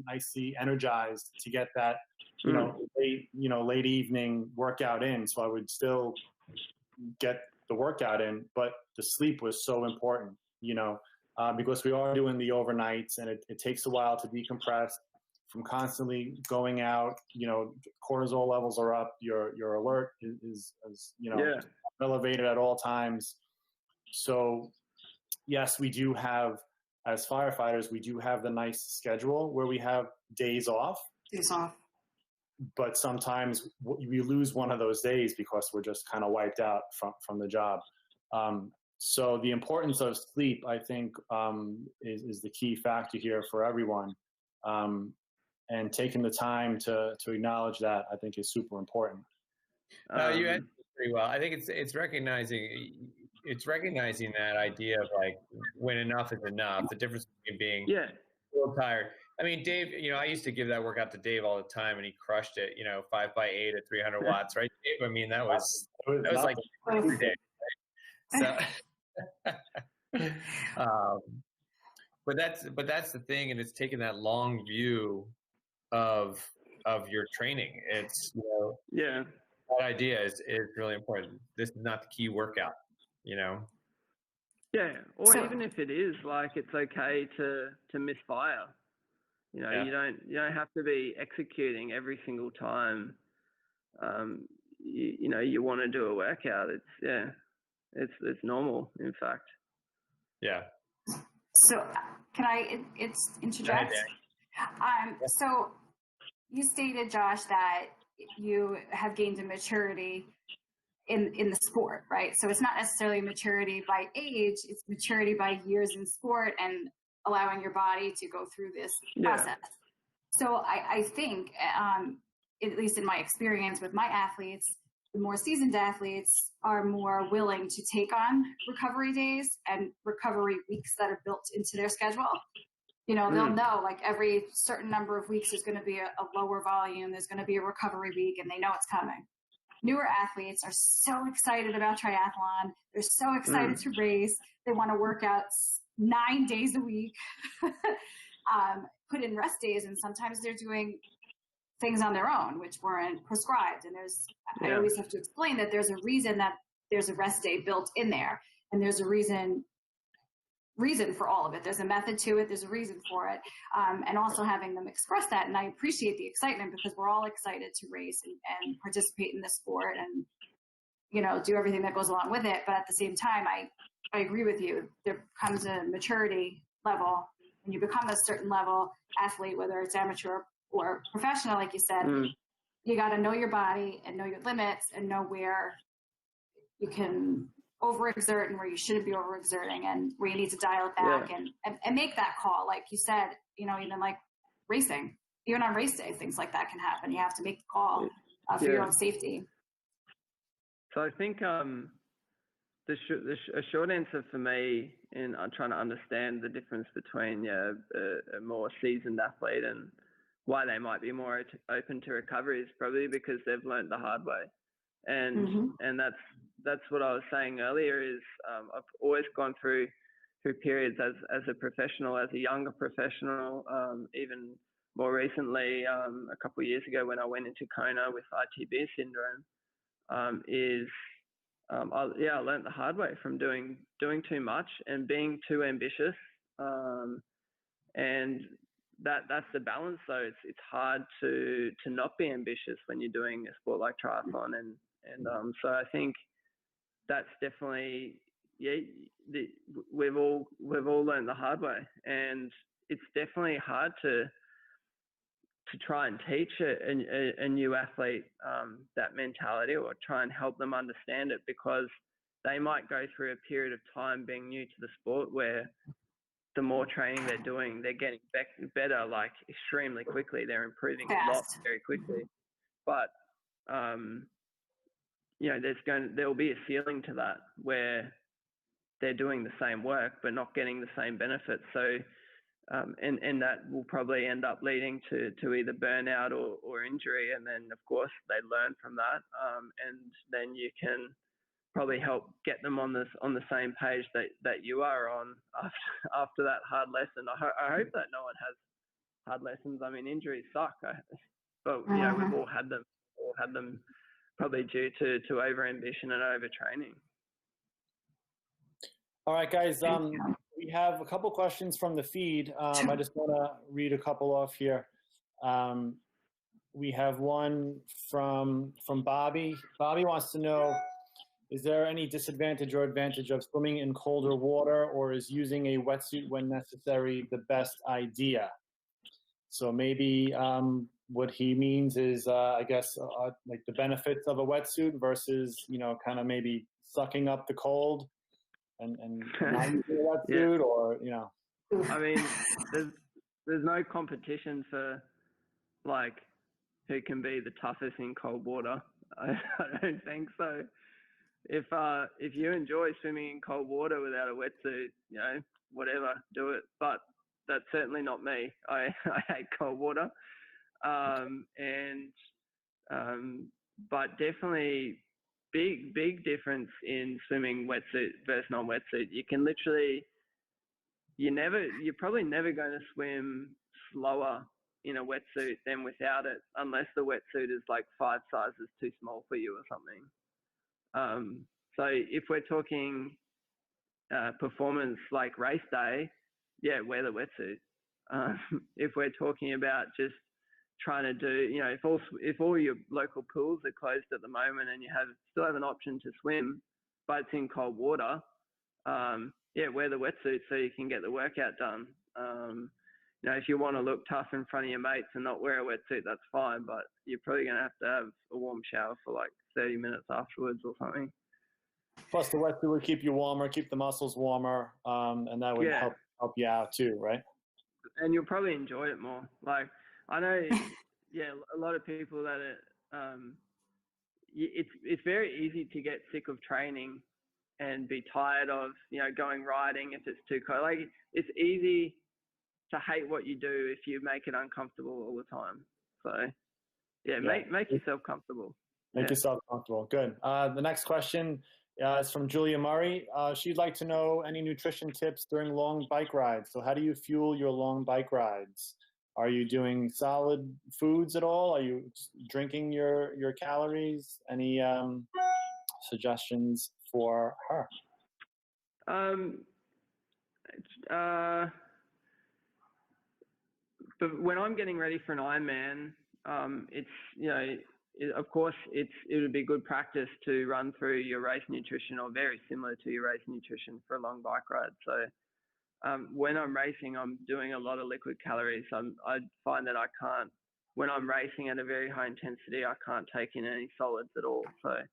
Speaker 1: nicely energized to get that, late evening workout in. So I would still get the workout in, but the sleep was so important. because we are doing the overnights, and it takes a while to decompress from constantly going out. Cortisol levels are up. Your alert is elevated at all times. So yes, we do have, as firefighters, we do have the nice schedule where we have days off. But sometimes we lose one of those days because we're just kind of wiped out from the job. So the importance of sleep, I think, is the key factor here for everyone. And taking the time to acknowledge that, I think, is super important.
Speaker 5: You answered pretty well. I think it's recognizing that idea of like when enough is enough. The difference between being real tired. I mean, Dave, I used to give that workout to Dave all the time, and he crushed it. 5x8 at 300 watts, right, Dave? I mean, that was like every day. Right? So, but that's the thing, and it's taking that long view of your training. It's that idea is really important. This is not the key workout, Yeah,
Speaker 4: or even if it is, like, it's okay to misfire. You don't have to be executing every single time. You want to do a workout. It's normal, in fact.
Speaker 5: Yeah.
Speaker 2: So can I interject? So you stated, Josh, that you have gained a maturity in the sport, right? So it's not necessarily maturity by age, it's maturity by years in sport and allowing your body to go through this process. So I think, at least in my experience with my athletes, the more seasoned athletes are more willing to take on recovery days and recovery weeks that are built into their schedule. They'll know, like, every certain number of weeks there's going to be a lower volume, there's going to be a recovery week, and they know it's coming. Newer athletes are so excited about triathlon. They're so excited to race. They want to work out 9 days a week, put in rest days, and sometimes they're doing things on their own, which weren't prescribed. And I always have to explain that there's a reason that there's a rest day built in there, and there's a reason for all of it. There's a method to it. There's a reason for it. And also having them express that. And I appreciate the excitement, because we're all excited to race and participate in this sport and, do everything that goes along with it. But at the same time, I agree with you. There comes a maturity level when you become a certain level athlete, whether it's amateur or professional, like you said, you got to know your body and know your limits and know where you can overexert and where you shouldn't be overexerting and where you need to dial it back and make that call. Like you said, even like racing, even on race day, things like that can happen. You have to make the call for your own safety.
Speaker 4: So I think the short answer for me, in trying to understand the difference between a more seasoned athlete and why they might be more open to recovery, is probably because they've learned the hard way. And that's what I was saying earlier, is I've always gone through periods as a professional, as a younger professional, even more recently, a couple of years ago when I went into Kona with ITB syndrome, I learned the hard way from doing too much and being too ambitious. And that's the balance, though. It's hard to not be ambitious when you're doing a sport like triathlon, and so I think that's definitely we've all learned the hard way, and it's definitely hard to try and teach a new athlete that mentality, or try and help them understand it, because they might go through a period of time being new to the sport where the more training they're doing, they're getting better, like, extremely quickly. They're improving a lot very quickly. But, there'll be a ceiling to that where they're doing the same work but not getting the same benefits. So, and that will probably end up leading to either burnout or injury. And then, of course, they learn from that. And then you can probably help get them on the same page that you are on after that hard lesson. I hope that no one has hard lessons. I mean, injuries suck, but we've all had them probably due to overambition and overtraining.
Speaker 1: All right, guys. We have a couple questions from the feed. I just want to read a couple off here. We have one from Bobby. Bobby wants to know, is there any disadvantage or advantage of swimming in colder water, or is using a wetsuit when necessary the best idea? So maybe what he means is, I guess, like the benefits of a wetsuit versus, kind of maybe sucking up the cold and not using a wetsuit, or,
Speaker 4: I mean, there's no competition for, like, who can be the toughest in cold water. I don't think so. If you enjoy swimming in cold water without a wetsuit, whatever, do it. But that's certainly not me. I hate cold water. But definitely big difference in swimming wetsuit versus non-wetsuit. You can literally, you're probably never going to swim slower in a wetsuit than without it, unless the wetsuit is like 5 sizes too small for you or something. So if we're talking performance like race day, wear the wetsuit. If we're talking about just trying to do, if all your local pools are closed at the moment and you still have an option to swim, but it's in cold water, wear the wetsuit so you can get the workout done. If you want to look tough in front of your mates and not wear a wetsuit, that's fine, but you're probably going to have a warm shower for like 30 minutes afterwards or something.
Speaker 1: Plus, the wetsuit would keep you warmer, keep the muscles warmer, and that would help you out too, right?
Speaker 4: And you'll probably enjoy it more. Like, I know, a lot of people that it's very easy to get sick of training and be tired of, going riding if it's too cold. Like, it's easy to hate what you do if you make it uncomfortable all the time. So, make yourself comfortable.
Speaker 1: Make yourself comfortable. Good. The next question is from Julia Murray. She'd like to know any nutrition tips during long bike rides. So how do you fuel your long bike rides? Are you doing solid foods at all? Are you drinking your calories? Any suggestions for her?
Speaker 4: But when I'm getting ready for an Ironman, of course, it would be good practice to run through your race nutrition, or very similar to your race nutrition for a long bike ride. So when I'm racing, I'm doing a lot of liquid calories. I find that I can't, when I'm racing at a very high intensity, I can't take in any solids at all. So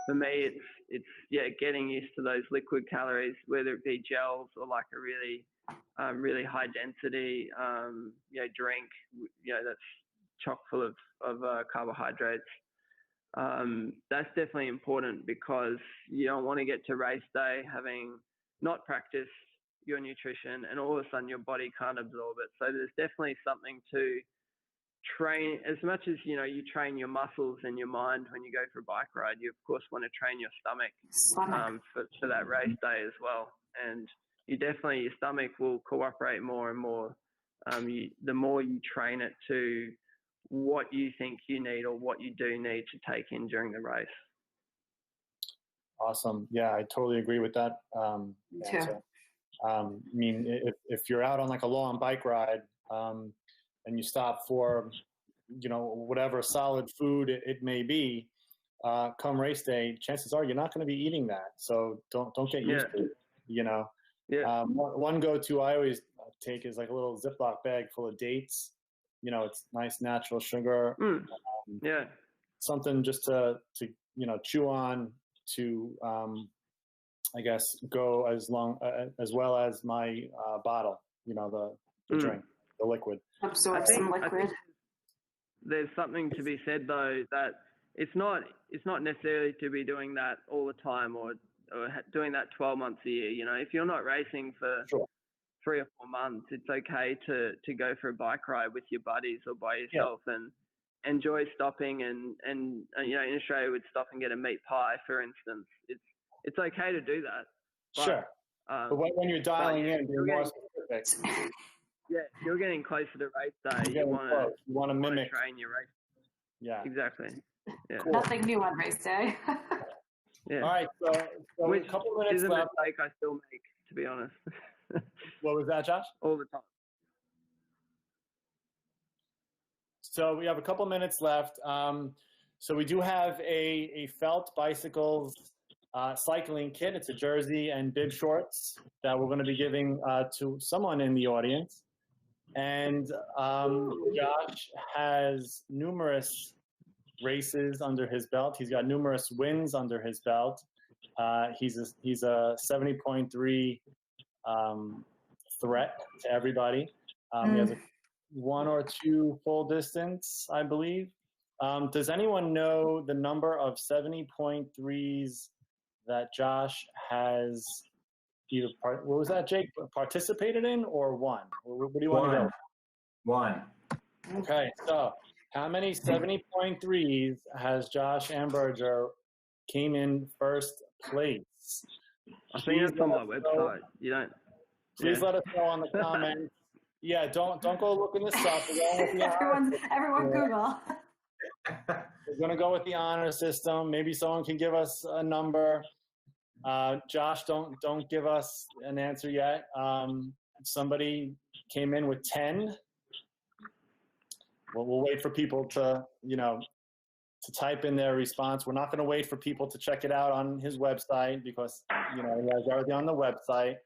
Speaker 4: for me, it's getting used to those liquid calories, whether it be gels or like a really high density drink, that's chock full of carbohydrates. That's definitely important, because you don't want to get to race day having not practiced your nutrition and all of a sudden your body can't absorb it. So there's definitely something to train. As much as you train your muscles and your mind when you go for a bike ride, you of course want to train your stomach for that race day as well. And your stomach will cooperate more and more the more you train it to what you think you need or what you do need to take in during the race.
Speaker 1: Awesome. Yeah, I totally agree with that. I mean, if you're out on like a long bike ride and you stop for, whatever solid food it may be, come race day, chances are you're not going to be eating that. So don't get used to it, One go-to I always take is like a little Ziploc bag full of dates. It's nice natural sugar. Something just to chew on, to I guess go as well as my bottle, the drink, the liquid.
Speaker 2: Absorb some liquid.
Speaker 4: There's something to be said though, that it's not necessarily to be doing that all the time or doing that 12 months a year. If you're not racing for 3 or 4 months, it's okay to go for a bike ride with your buddies or by yourself and enjoy stopping and in Australia we'd stop and get a meat pie, for instance. It's okay to do that. But,
Speaker 1: but when you're dialing in, you're more specific.
Speaker 4: Yeah, you're getting closer to race day. You want to mimic, train your race.
Speaker 1: Yeah,
Speaker 4: exactly. Yeah.
Speaker 2: Cool. Nothing new on race day.
Speaker 1: All right, so
Speaker 4: which
Speaker 1: a couple minutes
Speaker 4: is a
Speaker 1: left.
Speaker 4: mistake I still make, to be honest.
Speaker 1: What was that, Josh?
Speaker 4: All the time.
Speaker 1: So we have a couple minutes left. So we do have a Felt Bicycles cycling kit. It's a jersey and bib shorts that we're going to be giving to someone in the audience. And Josh has numerous races under his belt. He's got numerous wins under his belt. He's a 70.3 threat to everybody. He has one or two full distance, I believe. Does anyone know the number of 70.3s that Josh has either what was that, Jake? Participated in or won? What do you want to go?
Speaker 3: One.
Speaker 1: Okay, so how many 70.3s has Josh Amberger came in first place?
Speaker 4: I think that's on my website. You don't.
Speaker 1: Please let us know on the comments. Yeah, don't go looking this up.
Speaker 2: Everyone Google.
Speaker 1: We're gonna go with the honor system. Maybe someone can give us a number. Josh, don't give us an answer yet. Somebody came in with 10. We'll wait for people to type in their response. We're not going to wait for people to check it out on his website because he has everything on the website.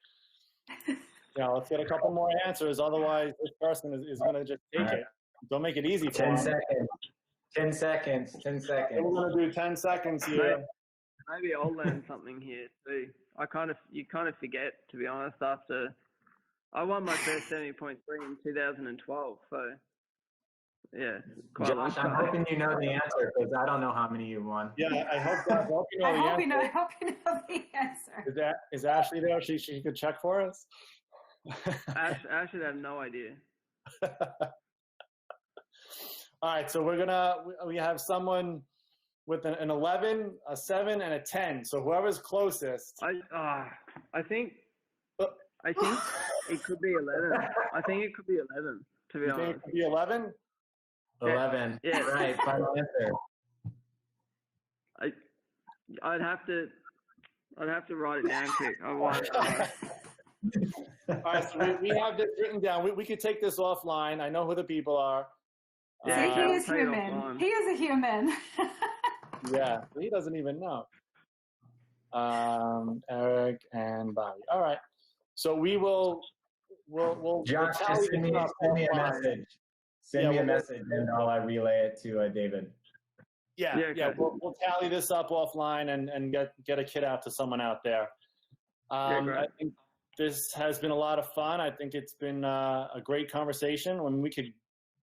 Speaker 1: Let's get a couple more answers. Otherwise, this person is going to just take it. Don't make it easy for
Speaker 3: 10
Speaker 1: him.
Speaker 3: seconds. 10 seconds. 10 seconds.
Speaker 1: We're going to do 10 seconds here.
Speaker 4: Maybe I'll learn something here too. You kind of forget, to be honest. After I won my first 70.3 in 2012, so yeah.
Speaker 3: Josh, I'm hoping you know the answer because I don't know how many you won.
Speaker 1: Yeah, I hope you know
Speaker 2: I
Speaker 1: the
Speaker 2: hope
Speaker 1: answer.
Speaker 2: you know the answer.
Speaker 1: Is Ashley there? She could check for us.
Speaker 4: Ash should have no idea.
Speaker 1: All right, so we have someone with an 11, a 7, and a 10. So whoever's closest.
Speaker 4: I think it could be 11. I think it could be 11. To be honest,
Speaker 1: it could be 11.
Speaker 3: 11.
Speaker 4: Yeah.
Speaker 3: Right. Final answer.
Speaker 4: I'd have to write it down quick.
Speaker 1: All right, so we have this written down. We could take this offline. I know who the people are.
Speaker 2: Yeah, he is human. He is a human.
Speaker 1: Yeah, he doesn't even know. Eric and Bobby. All right, so we'll
Speaker 3: Josh, just send me a message. Send me a message, and I'll relay it to David.
Speaker 1: Yeah. We'll tally this up offline and get a kit out to someone out there. I think this has been a lot of fun. I think it's been a great conversation. When we could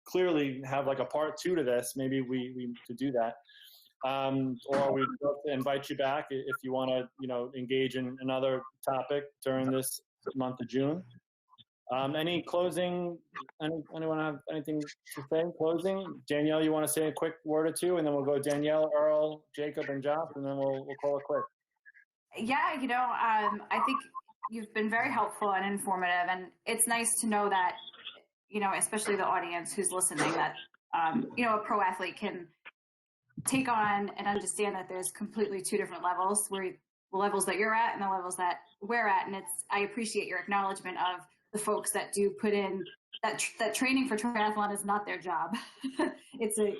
Speaker 1: clearly have like a part 2 to this, maybe we could do that. Or we'd love to invite you back if you want to, engage in another topic during this month of June. Any closing? Anyone have anything to say? Closing? Danielle, you want to say a quick word or two, and then we'll go Danielle, Earl, Jacob, and Josh, and then we'll call it quick.
Speaker 2: Yeah, I think you've been very helpful and informative, and it's nice to know that, especially the audience who's listening, that a pro athlete can take on and understand that there's completely two different levels, where the levels that you're at and the levels that we're at, and I appreciate your acknowledgement of the folks that do put in that training for triathlon is not their job. It's a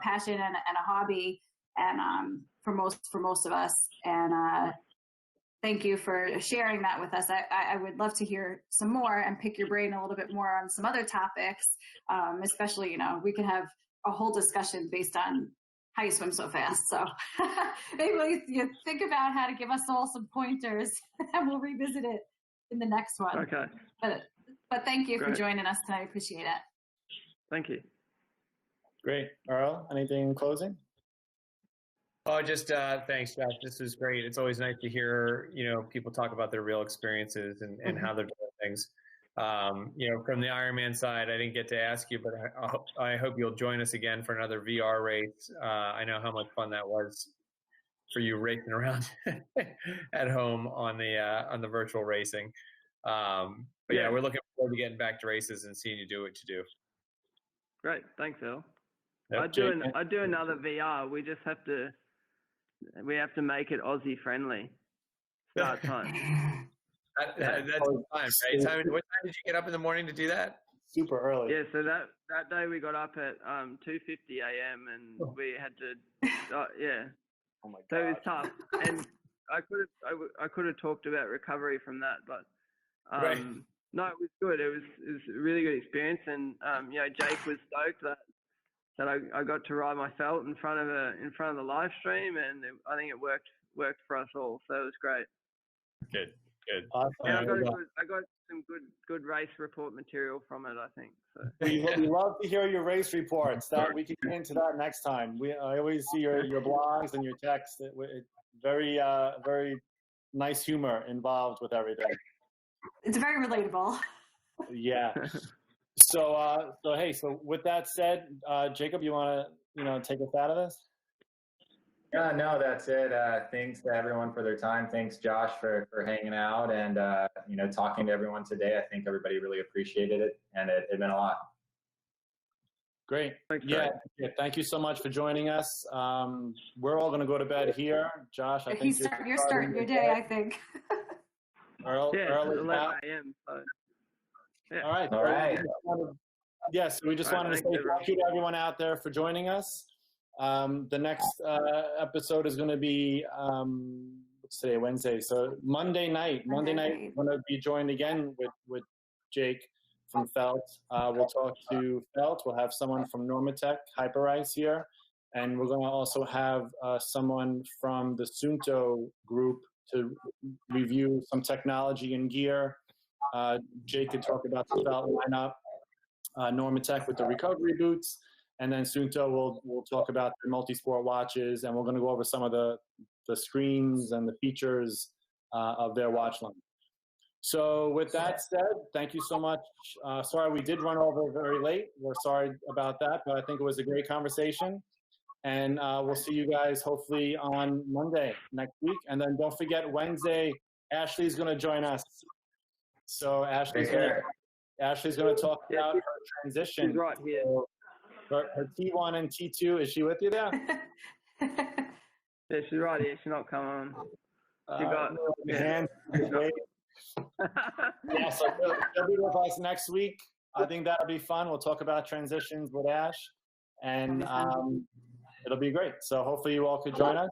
Speaker 2: passion and a hobby, and for most of us. And thank you for sharing that with us. I would love to hear some more and pick your brain a little bit more on some other topics. Especially, we could have a whole discussion based on how you swim so fast. So maybe you think about how to give us all some pointers, and we'll revisit it in the next one.
Speaker 4: Okay.
Speaker 2: But thank you for joining us tonight. I appreciate it.
Speaker 4: Thank you. Great.
Speaker 1: Earl, anything in closing?
Speaker 5: Oh, just thanks, Josh. This is great. It's always nice to hear, people talk about their real experiences and how they're doing things. From the Ironman side, I didn't get to ask you, but I hope you'll join us again for another VR race. I know how much fun that was for you racing around at home on the virtual racing. But yeah, we're looking forward to getting back to races and seeing you do what you do.
Speaker 4: Great. Thanks, Earl.
Speaker 5: Yep,
Speaker 4: I'd do another VR. We have to make it Aussie friendly. Start time.
Speaker 5: That's the time, right? What time did you get up in the morning to do that?
Speaker 1: Super early.
Speaker 4: Yeah, so that day we got up at 2:50 a.m. and we had to, yeah.
Speaker 1: Oh my God.
Speaker 4: So it was tough, and I could have talked about recovery from that, but
Speaker 5: Right.
Speaker 4: no, it was good. It was a really good experience, and Jake was stoked that I got to ride my felt in front of the live stream, and I think it worked for us all. So it was great.
Speaker 5: Good.
Speaker 1: Awesome.
Speaker 4: And I got some good race report material from it, I think. So
Speaker 1: we love to hear your race reports. That we can get into that next time. I always see your blogs and your texts. Very nice humor involved with everything.
Speaker 2: It's very relatable.
Speaker 1: Yeah. So with that said, Jacob, you want to take us out of this?
Speaker 3: No, that's it. Thanks to everyone for their time. Thanks, Josh, for hanging out and talking to everyone today. I think everybody really appreciated it, and it meant a lot.
Speaker 1: Great.
Speaker 4: Thanks,
Speaker 1: yeah. Thank you so much for joining us. We're all going to go to bed here. Josh, I think
Speaker 2: you're starting your day, I think.
Speaker 4: Early 11 a.m. So. Yeah.
Speaker 1: All right.
Speaker 3: All right.
Speaker 1: Yes, we just wanted to say thank you to everyone out there for joining us. The next episode is going to be what's today? Wednesday. So Monday night, we're going to be joined again with Jake from Felt. We'll talk to Felt. We'll have someone from Normatec Hyperice here, and we're going to also have someone from the Sunto group to review some technology and gear. Jake could talk about the Felt lineup, Normatec with the recovery boots, and then Sunto will talk about the multi-sport watches, and we're going to go over some of the screens and the features of their watch line. So with that said, thank you so much. Sorry we did run over very late. We're sorry about that, but I think it was a great conversation. And we'll see you guys hopefully on Monday next week. And then don't forget Wednesday, Ashley's going to join us. So Ashley's going to talk about her transition.
Speaker 4: She's right here.
Speaker 1: So her T1 and T2, is she with you there?
Speaker 4: Yeah, she's right here. She's not coming on. She got
Speaker 1: hands. Yeah, so she'll be with us next week. I think that'll be fun. We'll talk about transitions with Ash, and it'll be great. So hopefully you all could join us.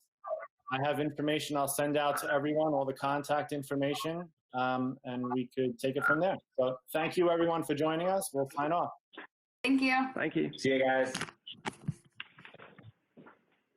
Speaker 1: I have information I'll send out to everyone, all the contact information, and we could take it from there. So thank you everyone for joining us. We'll sign off.
Speaker 2: Thank you.
Speaker 4: Thank you.
Speaker 3: See you guys.